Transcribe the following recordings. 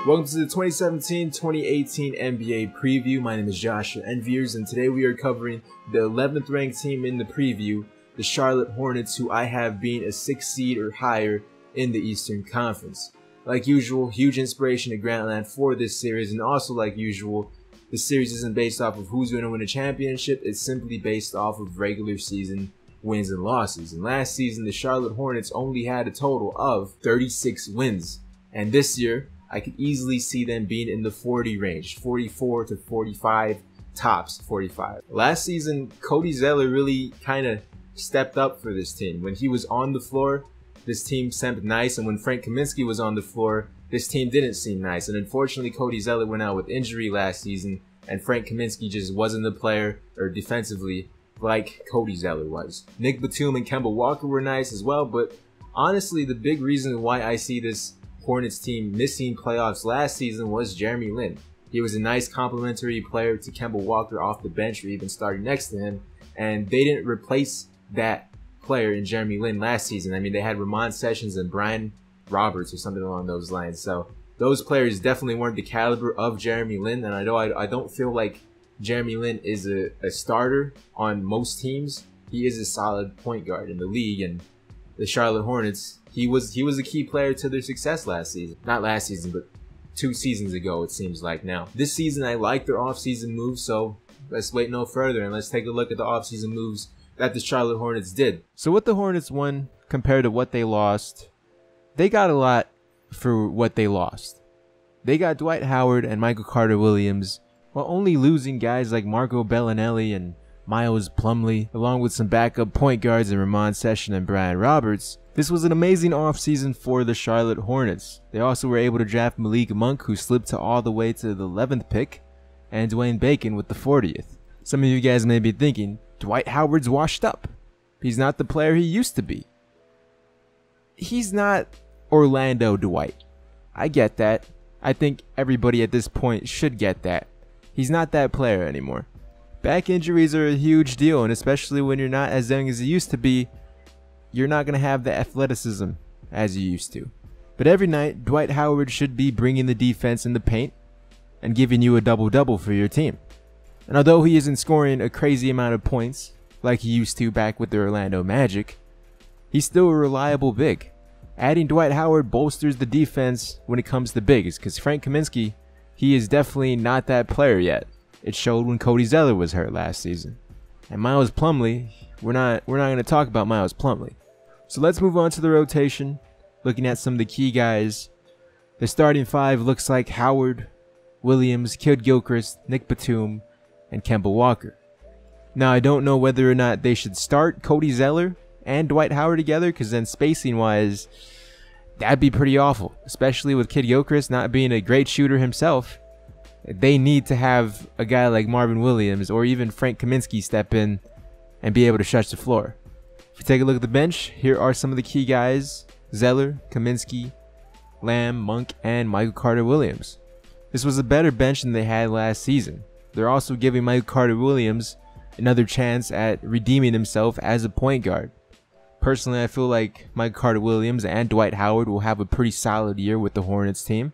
Welcome to the 2017-2018 NBA preview. My name is Joshua Enviers, and today we are covering the 11th ranked team in the preview, the Charlotte Hornets, who I have being a 6th seed or higher in the Eastern Conference. Like usual, huge inspiration to Grantland for this series, and also like usual, the series isn't based off of who's going to win a championship. It's simply based off of regular season wins and losses. And last season, the Charlotte Hornets only had a total of 36 wins, and this year I could easily see them being in the 40 range, 44 to 45, tops 45. Last season, Cody Zeller really kind of stepped up for this team. When he was on the floor, this team seemed nice, and when Frank Kaminsky was on the floor, this team didn't seem nice. And unfortunately, Cody Zeller went out with injury last season, and Frank Kaminsky just wasn't the player, or defensively, like Cody Zeller was. Nick Batum and Kemba Walker were nice as well, but honestly, the big reason why I see this Hornets team missing playoffs last season was Jeremy Lin. He was a nice complementary player to Kemba Walker off the bench or even starting next to him, and they didn't replace that player in Jeremy Lin last season. I mean, they had Ramon Sessions and Brian Roberts or something along those lines, so those players definitely weren't the caliber of Jeremy Lin, and I know I don't feel like Jeremy Lin is a starter on most teams. He is a solid point guard in the league, and the Charlotte Hornets, he was a key player to their success last season. Not last season, but 2 seasons ago, it seems like now. This season, I like their offseason moves, so let's wait no further and let's take a look at the offseason moves that the Charlotte Hornets did. So what the Hornets won compared to what they lost, they got a lot for what they lost. They got Dwight Howard and Michael Carter-Williams, while only losing guys like Marco Bellinelli and Miles Plumlee, along with some backup point guards in Ramon Sessions and Brian Roberts. This was an amazing offseason for the Charlotte Hornets. They also were able to draft Malik Monk, who slipped to all the way to the 11th pick, and Dwayne Bacon with the 40th. Some of you guys may be thinking, Dwight Howard's washed up. He's not the player he used to be. He's not Orlando Dwight. I get that. I think everybody at this point should get that. He's not that player anymore. Back injuries are a huge deal, and especially when you're not as young as you used to be, you're not going to have the athleticism as you used to. But every night, Dwight Howard should be bringing the defense in the paint and giving you a double-double for your team. And although he isn't scoring a crazy amount of points like he used to back with the Orlando Magic, he's still a reliable big. Adding Dwight Howard bolsters the defense when it comes to bigs, because Frank Kaminsky, he is definitely not that player yet. It showed when Cody Zeller was hurt last season. And Miles Plumlee, we're not going to talk about Miles Plumlee. So let's move on to the rotation, looking at some of the key guys. The starting 5 looks like Howard, Williams, Kidd-Gilchrist, Nick Batum, and Kemba Walker. Now, I don't know whether or not they should start Cody Zeller and Dwight Howard together, because then spacing-wise, that'd be pretty awful, especially with Kidd-Gilchrist not being a great shooter himself. They need to have a guy like Marvin Williams or even Frank Kaminsky step in and be able to stretch the floor. If you take a look at the bench, here are some of the key guys: Zeller, Kaminsky, Lamb, Monk, and Michael Carter-Williams. This was a better bench than they had last season. They're also giving Michael Carter-Williams another chance at redeeming himself as a point guard. Personally, I feel like Michael Carter-Williams and Dwight Howard will have a pretty solid year with the Hornets team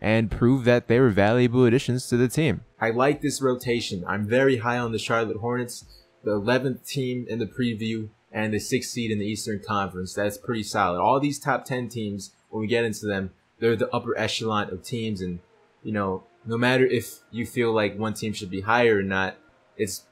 and prove that they were valuable additions to the team. I like this rotation. I'm very high on the Charlotte Hornets, the 11th team in the preview and the 6th seed in the Eastern Conference. That's pretty solid. All these top 10 teams, when we get into them, they're the upper echelon of teams, and you know, no matter if you feel like one team should be higher or not, it's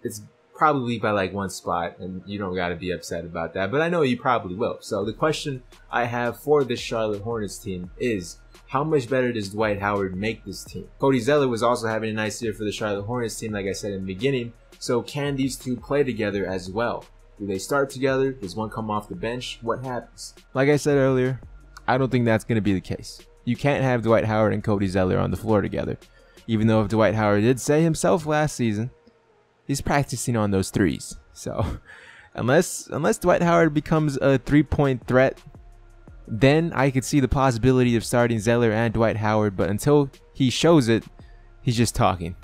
probably by like 1 spot, and you don't got to be upset about that, but I know you probably will. So the question I have for this Charlotte Hornets team is, how much better does Dwight Howard make this team? Cody Zeller was also having a nice year for the Charlotte Hornets team, like I said in the beginning, so can these two play together as well? Do they start together? Does one come off the bench? What happens? Like I said earlier, I don't think that's going to be the case. You can't have Dwight Howard and Cody Zeller on the floor together, even though if Dwight Howard did say himself last season, he's practicing on those threes. So unless Dwight Howard becomes a 3-point threat, then I could see the possibility of starting Zeller and Dwight Howard, but until he shows it, he's just talking.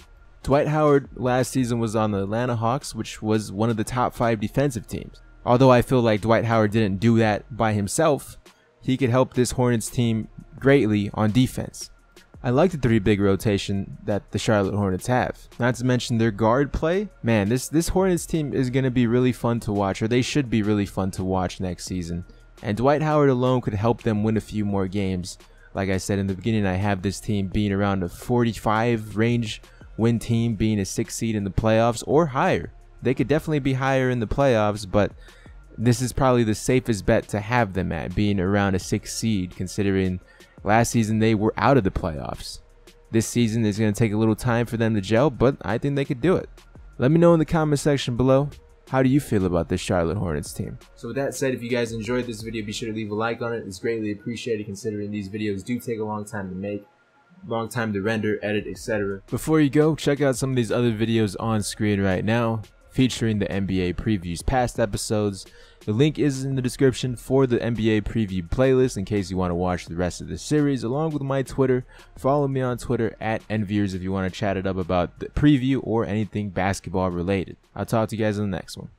Dwight Howard last season was on the Atlanta Hawks, which was one of the top 5 defensive teams. Although I feel like Dwight Howard didn't do that by himself, he could help this Hornets team greatly on defense. I like the 3 big rotation that the Charlotte Hornets have. Not to mention their guard play. Man, this Hornets team is going to be really fun to watch, or they should be really fun to watch next season. And Dwight Howard alone could help them win a few more games. Like I said in the beginning, I have this team being around a 45 range win team, being a 6th seed in the playoffs or higher. They could definitely be higher in the playoffs, but this is probably the safest bet to have them at, being around a 6th seed, considering last season they were out of the playoffs. This season is going to take a little time for them to gel, but I think they could do it. Let me know in the comment section below, how do you feel about this Charlotte Hornets team? So with that said, if you guys enjoyed this video, be sure to leave a like on it. It's greatly appreciated considering these videos do take a long time to make, long time to render, edit, etc. Before you go, check out some of these other videos on screen right now, featuring the NBA previews past episodes. The link is in the description for the NBA preview playlist in case you want to watch the rest of the series, along with my Twitter. Follow me on Twitter at @Enviers if you want to chat it up about the preview or anything basketball related. I'll talk to you guys in the next one.